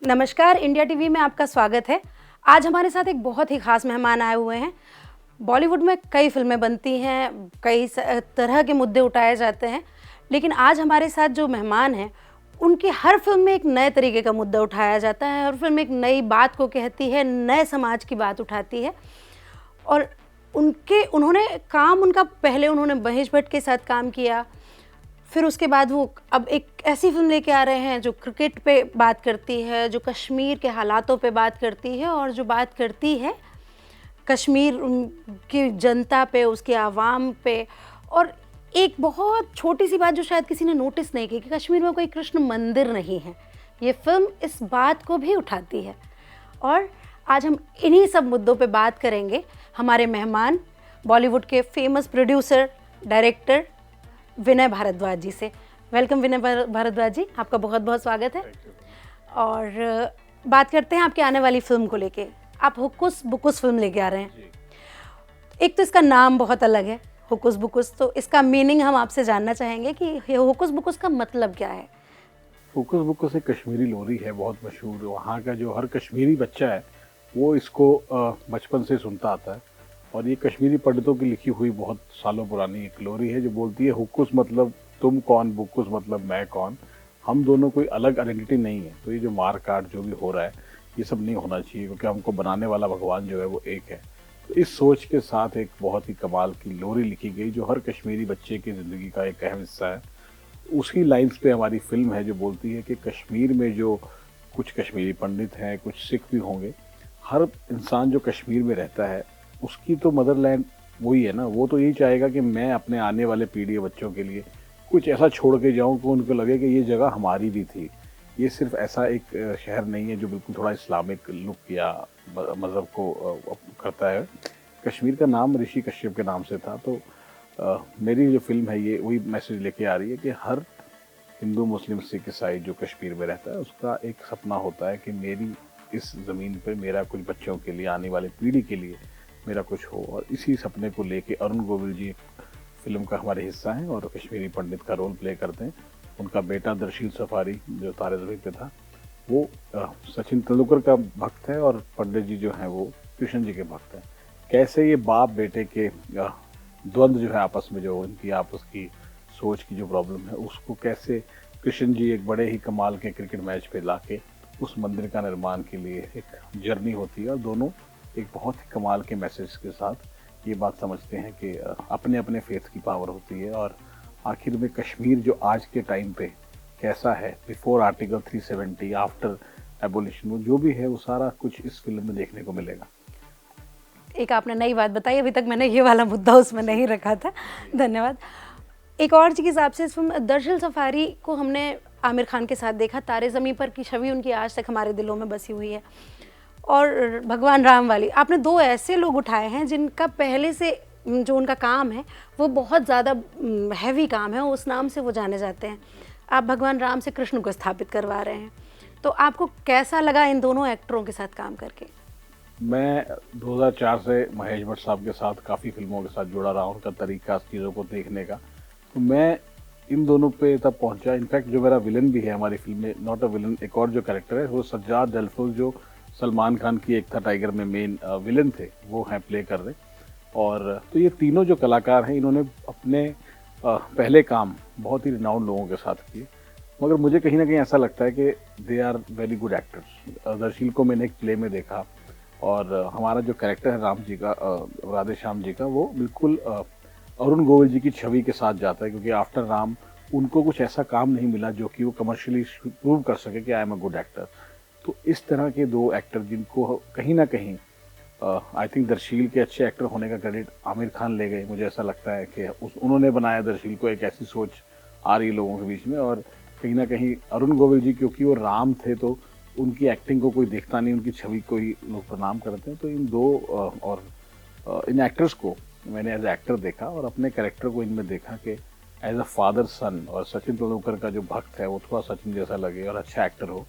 नमस्कार, India TV में आपका स्वागत है। आज हमारे साथ एक बहुत ही ख़ास मेहमान आए हुए हैं। बॉलीवुड में कई फ़िल्में बनती हैं, कई तरह के मुद्दे उठाए जाते हैं, लेकिन आज हमारे साथ जो मेहमान हैं, उनकी हर फ़िल्म में एक नए तरीके का मुद्दा उठाया जाता है। हर फ़िल्म एक नई बात को कहती है, नए समाज की बात उठाती है और पहले उन्होंने महेश भट्ट के साथ काम किया, फिर उसके बाद वो अब एक ऐसी फ़िल्म लेके आ रहे हैं जो क्रिकेट पे बात करती है, जो कश्मीर के हालातों पे बात करती है और जो बात करती है कश्मीर की जनता पे, उसके आवाम पे। और एक बहुत छोटी-सी बात जो शायद किसी ने नोटिस नहीं की कि कश्मीर में कोई कृष्ण मंदिर नहीं है। ये फ़िल्म इस बात को भी उठाती है और आज हम इन्हीं सब मुद्दों पे बात करेंगे। हमारे मेहमान बॉलीवुड के फ़ेमस प्रोड्यूसर, डायरेक्टर विनय भारद्वाज जी से। वेलकम विनय भारद्वाज जी, आपका बहुत बहुत स्वागत है। और बात करते हैं आपके आने वाली फ़िल्म को लेके। आप हुक्कुस बुक्कुस फ़िल्म लेके आ रहे हैं। एक तो इसका नाम बहुत अलग है, हुक्कुस बुक्कुस, तो इसका मीनिंग हम आपसे जानना चाहेंगे कि ये हुक्कुस बुक्कुस का मतलब क्या है? हुक्कुस बुक्कुस एक कश्मीरी लोरी है, बहुत मशहूर। वहाँ का जो हर कश्मीरी बच्चा है वो इसको बचपन से सुनता आता है और ये कश्मीरी पंडितों की लिखी हुई बहुत सालों पुरानी एक लोरी है जो बोलती है हुक्कुस मतलब तुम कौन, बुक्कुस मतलब मैं कौन, हम दोनों कोई अलग आइडेंटिटी नहीं है। तो ये जो मार काट जो भी हो रहा है ये सब नहीं होना चाहिए क्योंकि हमको बनाने वाला भगवान जो है वो एक है। तो इस सोच के साथ एक बहुत ही कमाल की लोरी लिखी गई जो हर कश्मीरी बच्चे की ज़िंदगी का एक अहम हिस्सा है। उसी लाइंस पे हमारी फिल्म है जो बोलती है कि कश्मीर में जो कुछ कश्मीरी पंडित हैं, कुछ सिख भी होंगे, हर इंसान जो कश्मीर में रहता है उसकी तो मदरलैंड वही है ना। वो तो यही चाहेगा कि मैं अपने आने वाले पीढ़ी के बच्चों के लिए कुछ ऐसा छोड़ के जाऊं कि उनको लगे कि ये जगह हमारी भी थी। ये सिर्फ ऐसा एक शहर नहीं है जो बिल्कुल थोड़ा इस्लामिक लुक या मज़हब को करता है। कश्मीर का नाम ऋषि कश्यप के नाम से था। तो मेरी जो फिल्म है ये वही मैसेज लेके आ रही है कि हर हिंदू, मुस्लिम, सिख, ईसाई जो कश्मीर में रहता है उसका एक सपना होता है कि मेरी इस ज़मीन पे मेरा कुछ बच्चों के लिए, आने वाली पीढ़ी के लिए मेरा कुछ हो। और इसी सपने को लेके अरुण गोविल जी फिल्म का हमारे हिस्सा हैं और कश्मीरी पंडित का रोल प्ले करते हैं। उनका बेटा दर्शील सफारी जो तारे ज़मीन पे था वो सचिन तेंदुलकर का भक्त है और पंडित जी जो हैं वो कृष्ण जी के भक्त हैं। कैसे ये बाप बेटे के द्वंद्व जो है आपस में, जो इनकी आपस की सोच की जो प्रॉब्लम है उसको कैसे कृष्ण जी एक बड़े ही कमाल के क्रिकेट मैच पे लाके उस मंदिर का निर्माण के लिए एक जर्नी होती है और दोनों एक बहुत ही कमाल के मैसेज के साथ ये बात समझते हैं कि अपने अपने फेथ की पावर होती है। और आखिर में कश्मीर जो आज के टाइम पे कैसा है, बिफोर आर्टिकल 370, आफ्टर एबोलिशन, वो जो भी है वो सारा कुछ इस फिल्म में देखने को मिलेगा। एक आपने नई बात बताई, अभी तक मैंने ये वाला मुद्दा उसमें नहीं रखा था। धन्यवाद। एक और चीज़ आपसे, इस फिल्म दरअसल सफारी को हमने आमिर खान के साथ देखा, तारे ज़मीं पर की छवि उनकी आज तक हमारे दिलों में बसी हुई है। और भगवान राम वाली, आपने दो ऐसे लोग उठाए हैं जिनका पहले से जो उनका काम है वो बहुत ज़्यादा हैवी काम है, उस नाम से वो जाने जाते हैं। आप भगवान राम से कृष्ण को स्थापित करवा रहे हैं, तो आपको कैसा लगा इन दोनों एक्टरों के साथ काम करके? मैं 2004 से महेश भट्ट साहब के साथ काफ़ी फिल्मों के साथ जुड़ा रहा हूँ, उनका तरीका चीज़ों को देखने का। तो मैं इन दोनों पे तब पहुंचा। इनफैक्ट जो मेरा विलन भी है हमारी फिल्म में, नॉट अ विलन, एक और जो कैरेक्टर है वो सज्जाद जलफुल जो सलमान खान की एकता टाइगर में मेन विलन थे, वो हैं प्ले कर रहे। और तो ये तीनों जो कलाकार हैं इन्होंने अपने पहले काम बहुत ही रिनाउंड लोगों के साथ किए, मगर मुझे कहीं ना कहीं ऐसा लगता है कि they are very good actors. Darsheel को मैंने एक प्ले में देखा और हमारा जो कैरेक्टर है राम जी का, राधे श्याम जी का, वो बिल्कुल अरुण गोविल जी की छवि के साथ जाता है क्योंकि आफ्टर राम उनको कुछ ऐसा काम नहीं मिला जो कि वो कमर्शियली प्रूव कर सके कि I am a good actor. तो इस तरह के दो एक्टर जिनको कहीं ना कहीं आई थिंक दर्शील के अच्छे एक्टर होने का क्रेडिट आमिर खान ले गए। मुझे ऐसा लगता है कि उन्होंने बनाया दर्शील को, एक ऐसी सोच आ रही है लोगों के बीच में। और कहीं ना कहीं अरुण गोविल जी क्योंकि वो राम थे तो उनकी एक्टिंग को कोई देखता नहीं, उनकी छवि को ही लोग प्रणाम करते हैं। तो इन दो और इन एक्टर्स को मैंने एज एक्टर देखा और अपने कैरेक्टर को इनमें देखा कि एज अ फादर सन, और सचिन तेंदुलकर का जो भक्त है वो थोड़ा सचिन जैसा लगे और अच्छा एक्टर हो।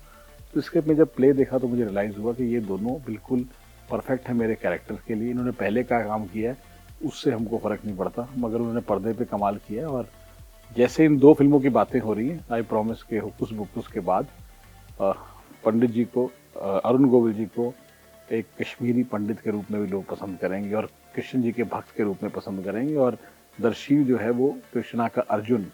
तो इसके में जब प्ले देखा तो मुझे रियलाइज़ हुआ कि ये दोनों बिल्कुल परफेक्ट है मेरे कैरेक्टर के लिए। इन्होंने पहले क्या काम किया है उससे हमको फ़र्क नहीं पड़ता, मगर उन्होंने पर्दे पे कमाल किया है। और जैसे इन दो फिल्मों की बातें हो रही हैं, आई प्रॉमिस के हुक्कुस बुक्कुस के बाद पंडित जी को, अरुण गोविल जी को एक कश्मीरी पंडित के रूप में भी लोग पसंद करेंगे और कृष्ण जी के भक्त के रूप में पसंद करेंगे। और दर्शी जो है वो कृष्णा का अर्जुन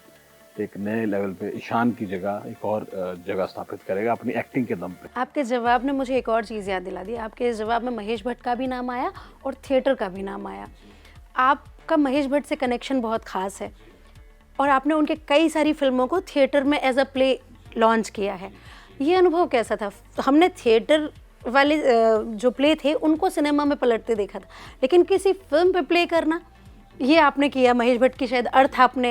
एक नए लेवल पे ईशान की जगह एक और जगह स्थापित करेगा अपनी एक्टिंग के दम पे। आपके जवाब ने मुझे एक और चीज़ याद दिला दी। आपके जवाब में महेश भट्ट का भी नाम आया और थिएटर का भी नाम आया। आपका महेश भट्ट से कनेक्शन बहुत ख़ास है और आपने उनके कई सारी फिल्मों को थिएटर में एज अ प्ले लॉन्च किया है। ये अनुभव कैसा था? हमने थिएटर वाले जो प्ले थे उनको सिनेमा में पलटते देखा था, लेकिन किसी फिल्म पे प्ले करना ये आपने किया। महेश भट्ट की शायद अर्थ आपने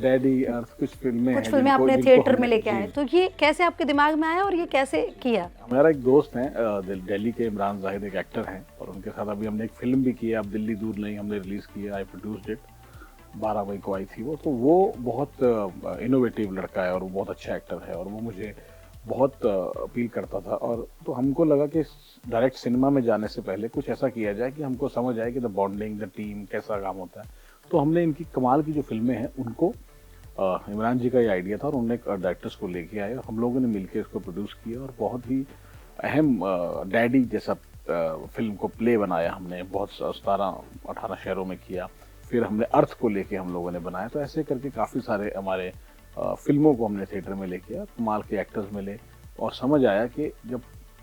डैडी अर्थ कुछ फिल्में आपने थिएटर में लेके आए, तो ये कैसे आपके दिमाग में आया और ये कैसे किया? हमारा एक दोस्त है दिल्ली के, इमरान जाहिद, एक एक्टर हैं और उनके साथ अभी हमने एक फिल्म भी की है, अब दिल्ली दूर नहीं, हमने रिलीज़ किया, आई प्रोड्यूस्ड इट, 12 मई को आई थी वो। तो वो बहुत इनोवेटिव लड़का है और वो बहुत अच्छा एक्टर है और वो मुझे बहुत अपील करता था। और तो हमको लगा कि डायरेक्ट सिनेमा में जाने से पहले कुछ ऐसा किया जाए कि हमको समझ आए कि द बॉन्डिंग, द टीम कैसा काम होता है। तो हमने इनकी कमाल की जो फिल्में हैं उनको, इमरान जी का ये आइडिया था और उन्होंने डायरेक्टर्स को लेके आए और हम लोगों ने मिलकर इसको प्रोड्यूस किया और बहुत ही अहम डैडी जैसा फिल्म को प्ले बनाया हमने, बहुत 17-18 शहरों में किया। फिर हमने अर्थ को लेके हम लोगों ने बनाया। तो ऐसे करके काफ़ी सारे हमारे फिल्मों को हमने थिएटर में लेके आया, कमाल के एक्टर्स मिले और समझ आया कि जब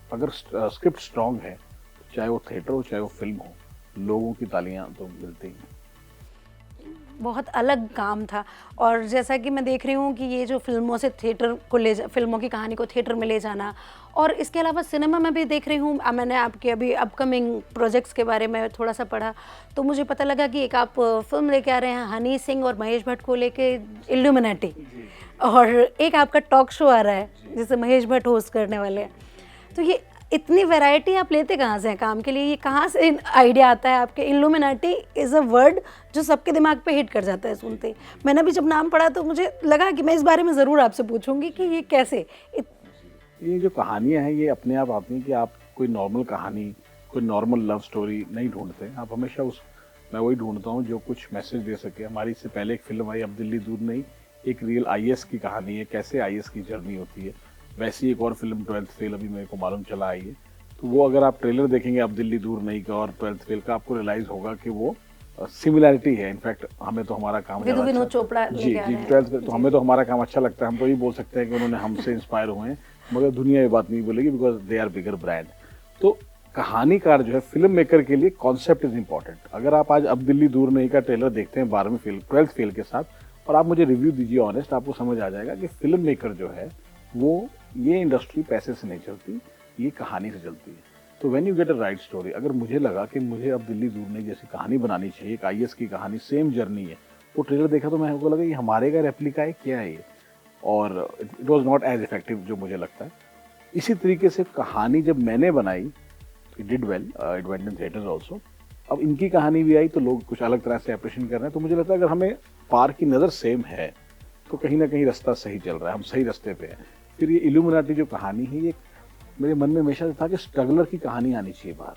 अगर स्क्रिप्ट स्ट्रांग है, चाहे वो थिएटर हो चाहे वो फिल्म हो, लोगों की तालियां तो मिलती हैं। बहुत अलग काम था और जैसा कि मैं देख रही हूँ कि ये जो फिल्मों से थिएटर को फिल्मों की कहानी को थिएटर में ले जाना और इसके अलावा सिनेमा में भी देख रही हूँ। मैंने आपके अभी अपकमिंग प्रोजेक्ट्स के बारे में थोड़ा सा पढ़ा तो मुझे पता लगा कि एक आप फिल्म लेके आ रहे हैं हनी सिंह और महेश भट्ट को लेके, इल्यूमिनेटी, और एक आपका टॉक शो आ रहा है जिसे महेश भट्ट होस्ट करने वाले हैं। तो ये इतनी वैरायटी आप लेते कहाँ से हैं काम के लिए? ये कहाँ से आइडिया आता है आपके? इल्यूमिनाटी इज़ अ वर्ड जो सबके दिमाग पे हिट कर जाता है सुनते ही। मैंने भी जब नाम पढ़ा तो मुझे लगा कि मैं इस बारे में ज़रूर आपसे पूछूंगी कि ये कैसे। ये जो कहानियाँ हैं ये अपने आप आती हैं कि आप कोई नॉर्मल कहानी, कोई नॉर्मल लव स्टोरी नहीं ढूंढते। आप हमेशा मैं वही ढूंढता हूँ जो कुछ मैसेज दे सके। हमारी इससे पहले एक फिल्म आई, अब दिल्ली दूर नहीं, एक रियल IAS की कहानी है, कैसे IAS की जर्नी होती है। वैसी एक और फिल्म 12th फेल अभी मेरे को मालूम चला आई है। तो वो अगर आप ट्रेलर देखेंगे अब दिल्ली दूर नहीं का और 12th फेल का, आपको रियलाइज होगा कि वो सिमिलैरिटी है। इनफैक्ट हमें तो हमारा काम विनोद चोपड़ा जी 12th फेल, तो हमें तो हमारा काम अच्छा लगता है। हम तो ये बोल सकते हैं कि उन्होंने हमसे इंस्पायर हुए हैं, मगर दुनिया ये बात नहीं बोलेगी because they are bigger brand. तो कहानीकार जो है, फिल्म मेकर के लिए कॉन्सेप्ट इज इम्पॉर्टेंट। अगर आप आज अब दिल्ली दूर नहीं का ट्रेलर देखते हैं 12वीं फेल 12th फेल के साथ और आप मुझे रिव्यू दीजिए ऑनेस्ट, आपको समझ आ जाएगा कि फिल्म मेकर जो है वो, ये इंडस्ट्री पैसे से नहीं चलती, ये कहानी से चलती है। तो when you get a right story, अगर मुझे लगा कि मुझे अब दिल्ली दूर नहीं जैसी कहानी बनानी चाहिए, एक IAS की कहानी, सेम जर्नी है, वो ट्रेलर देखा तो मेरे को लगा ये हमारे का रेप्लिका है, क्या है ये, और it was not as effective जो मुझे लगता है। इसी तरीके से कहानी जब मैंने बनाई, it did well, it went in theatres also. अब इनकी कहानी भी आई तो लोग कुछ अलग तरह से अप्रिशिएट कर रहे हैं। तो मुझे लगता है अगर हमें पार की नज़र सेम है तो कहीं ना कहीं रास्ता सही चल रहा है, हम सही रास्ते पे हैं। फिर ये इल्यूमिनाटी जो कहानी है, ये मेरे मन में हमेशा से था कि स्ट्रगलर की कहानी आनी चाहिए बाहर,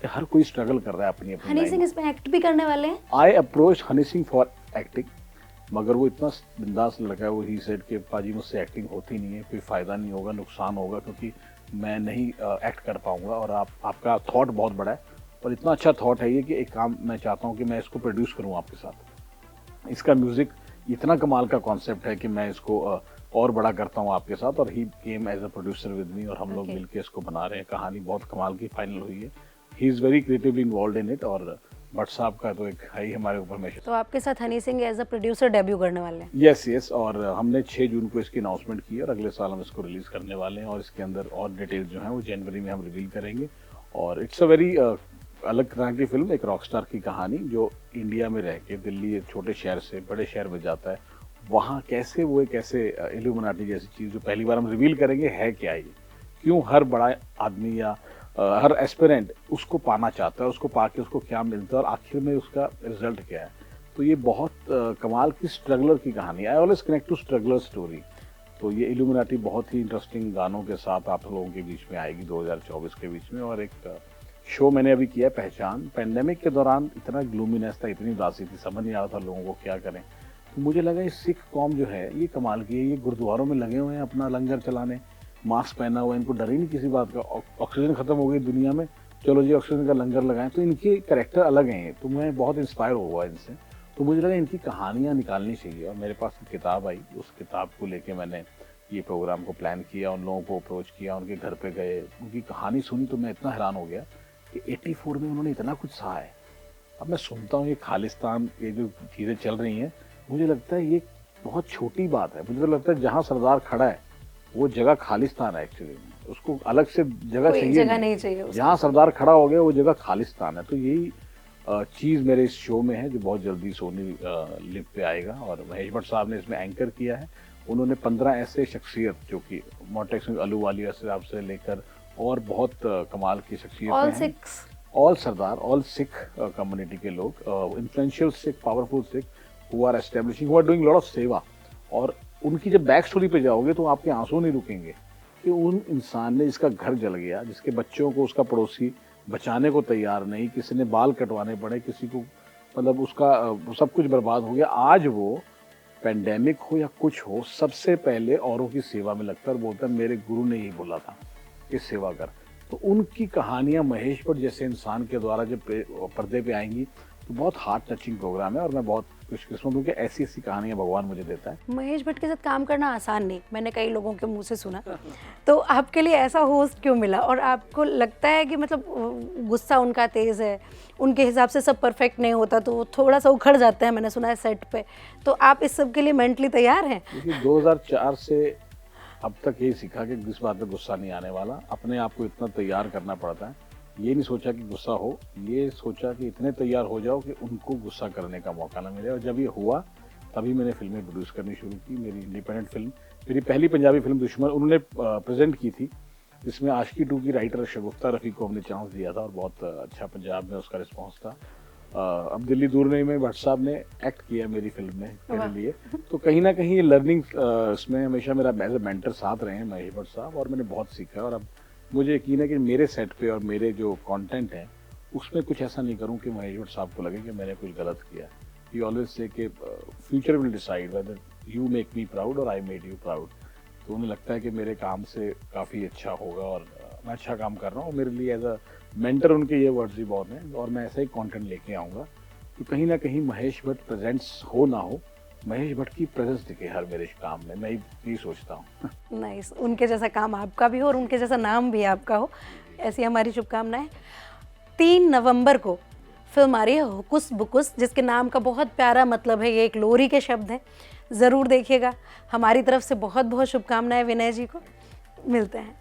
कि हर कोई स्ट्रगल कर रहा है अपनी अपनी। हनी सिंह इसमें एक्ट भी करने वाले हैं? I approach Honey Singh for acting, मगर वो इतना बिंदास लड़का है, वो ही सेड कि पाजी मुझसे एक्टिंग होती नहीं है, कोई फ़ायदा नहीं होगा, नुकसान होगा, क्योंकि मैं नहीं एक्ट कर पाऊंगा। और आपका थॉट बहुत बड़ा है और इतना अच्छा थॉट है ये कि एक काम मैं चाहता हूँ कि मैं इसको प्रोड्यूस करूँ आपके साथ। इसका म्यूज़िक इतना कमाल का कॉन्सेप्ट है कि मैं इसको और बड़ा करता हूँ आपके साथ। और he came as a producer with me और हम लोग मिलके इसको बना रहे हैं। कहानी बहुत कमाल की फाइनल हुई है। He is very creatively involve in it और भट्ट साहब का तो एक है ही हमारे ऊपर में। तो आपके साथ Honey Singh as a producer debut करने वाले हैं? यस, और हमने 6 जून को इसकी अनाउंसमेंट की और अगले साल हम इसको रिलीज करने वाले हैं और इसके अंदर और डिटेल्स जो हैं वो जनवरी में हम रिवील करेंगे। और इट्स अ वेरी अलग तरह की फिल्म, एक रॉकस्टार की कहानी जो इंडिया में रह के दिल्ली एक छोटे शहर से बड़े शहर में जाता है, वहाँ कैसे वो एक ऐसे इल्यूमिनाटी जैसी चीज़ जो पहली बार हम रिवील करेंगे है क्या ये, क्यों हर बड़ा आदमी या हर एस्पिरेंट उसको पाना चाहता है, उसको पाके उसको क्या मिलता है और आखिर में उसका रिजल्ट क्या है। तो ये बहुत कमाल की स्ट्रगलर की कहानी है। I always connect to struggler story. तो ये इल्यूमिनाटी बहुत ही इंटरेस्टिंग गानों के साथ आप लोगों के बीच में आएगी 2024 के बीच में। और एक शो मैंने अभी किया पहचान, पेंडेमिक के दौरान इतना ग्लूमीनेस था, इतनी उदासी थी, समझ नहीं आ रहा था लोगों को क्या करें। तो मुझे लगा ये सिख कौम जो है ये कमाल की है, ये गुरुद्वारों में लगे हुए हैं अपना लंगर चलाने, मास्क पहना हुआ है, इनको डर ही नहीं किसी बात का। ऑक्सीजन खत्म हो गई दुनिया में, चलो जी ऑक्सीजन का लंगर लगाएं। तो इनके कैरेक्टर अलग हैं, तो मैं बहुत इंस्पायर हुआ इनसे। तो मुझे लगा इनकी कहानियाँ निकालनी चाहिए, और मेरे पास एक किताब आई, उस किताब को लेके मैंने ये प्रोग्राम को प्लान किया, उन लोगों को अप्रोच किया, उनके घर पे गए, उनकी कहानी सुनी तो मैं इतना हैरान हो गया कि 84 में उन्होंने इतना कुछ सहा है। अब मैं सुनता हूँ ये खालिस्तान, ये जो चीज़ें चल रही हैं, मुझे लगता है ये बहुत छोटी बात है। मुझे तो लगता है जहाँ सरदार खड़ा है वो जगह खालिस्तान है एक्चुअली, उसको अलग से जगह चाहिए, जगह नहीं चाहिए। जहाँ सरदार खड़ा हो गया वो जगह खालिस्तान है। तो यही चीज़ मेरे इस शो में है, जो बहुत जल्दी सोनी लिव पे आएगा, और महेश भट्ट साहब ने इसमें एंकर किया है। उन्होंने 15 ऐसे शख्सियत, जो कि मोटेक्स में अहलूवालिया से लेकर और बहुत कमाल की शख्सियतें हैं, all Sardar, all Sikh community के लोग, influential Sikh, powerful Sikh, who are establishing, who are doing lot of seva. और उनकी जब बैक स्टोरी पे जाओगे तो आपके आंसू नहीं रुकेंगे कि उन इंसान ने, जिसका घर जल गया, जिसके बच्चों को उसका पड़ोसी बचाने को तैयार नहीं, किसी ने बाल कटवाने पड़े, किसी को मतलब उसका सब कुछ बर्बाद हो गया, आज वो पेंडेमिक हो या कुछ हो, सबसे पहले औरों की सेवा में लगता है और बोलता है मेरे गुरु ने यही बोला था कि सेवा कर। तो उनकी कहानियां महेश भट्ट जैसे इंसान के द्वारा जब पर्दे पे आएंगी तो बहुत हार्ट टचिंग प्रोग्राम है, और मैं बहुत खुशकिस्मत हूँ कि ऐसी ऐसी कहानियां भगवान मुझे देता है। महेश भट्ट के साथ काम करना आसान नहीं, मैंने कई लोगों के मुंह से सुना। तो आपके लिए ऐसा होस्ट क्यों मिला, और आपको लगता है कि मतलब गुस्सा उनका तेज़ है, उनके हिसाब से सब परफेक्ट नहीं होता तो वो थोड़ा सा उखड़ जाते हैं, मैंने सुना है सेट पे, तो आप इस सब के लिए मेंटली तैयार हैं? क्योंकि 2004 से अब तक यही सीखा कि जिस बात पे गुस्सा नहीं आने वाला, अपने आप को इतना तैयार करना पड़ता है। ये नहीं सोचा कि गुस्सा हो, ये सोचा कि इतने तैयार हो जाओ कि उनको गुस्सा करने का मौका ना मिले। और जब ये हुआ तभी मैंने फिल्में प्रोड्यूस करनी शुरू की। मेरी इंडिपेंडेंट फिल्म, मेरी पहली पंजाबी फिल्म दुश्मन उन्होंने प्रेजेंट की थी, जिसमें आशिकी 2 की राइटर शगुफ्ता रफ़ी को हमने चांस दिया था, और बहुत अच्छा पंजाब में उसका रिस्पॉन्स था। अब दिल्ली दूर नहीं में भट्ट साहब ने एक्ट किया मेरी फिल्म में मेरे लिए। तो कहीं ना कहीं ये लर्निंग, इसमें हमेशा मेरा एज ए मेंटर साथ रहे हैं महेश भट्ट साहब, और मैंने बहुत सीखा है। और अब मुझे यकीन है कि मेरे सेट पे और मेरे जो कंटेंट है उसमें कुछ ऐसा नहीं करूं कि महेश भट्ट साहब को लगे कि मैंने कुछ गलत किया। ही ऑलवेज से कि future will decide whether you make me proud और आई मेड यू प्राउड। तो उन्हें लगता है कि मेरे काम से काफ़ी अच्छा होगा, और मैं अच्छा काम कर रहा हूँ। मेरे लिए एज अ मेंटर उनके ये वर्ड्स भी बहुत हैं, और मैं ऐसा ही कंटेंट लेके आऊँगा कि कहीं ना कहीं महेश भट्ट प्रेजेंट्स हो ना हो, महेश भट्ट की प्रेजेंस दिखे हर मेरे काम में। मैं ये सोचता हूँ। नाइस, उनके जैसा काम आपका भी हो और उनके जैसा नाम भी आपका हो, ऐसी हमारी शुभकामनाएं। 3 नवंबर को फिल्म आ रही है हुकुस बुकुस, जिसके नाम का बहुत प्यारा मतलब है, ये एक लोरी के शब्द हैं। ज़रूर देखिएगा। हमारी तरफ से बहुत बहुत शुभकामनाएं विनय जी को। मिलते हैं।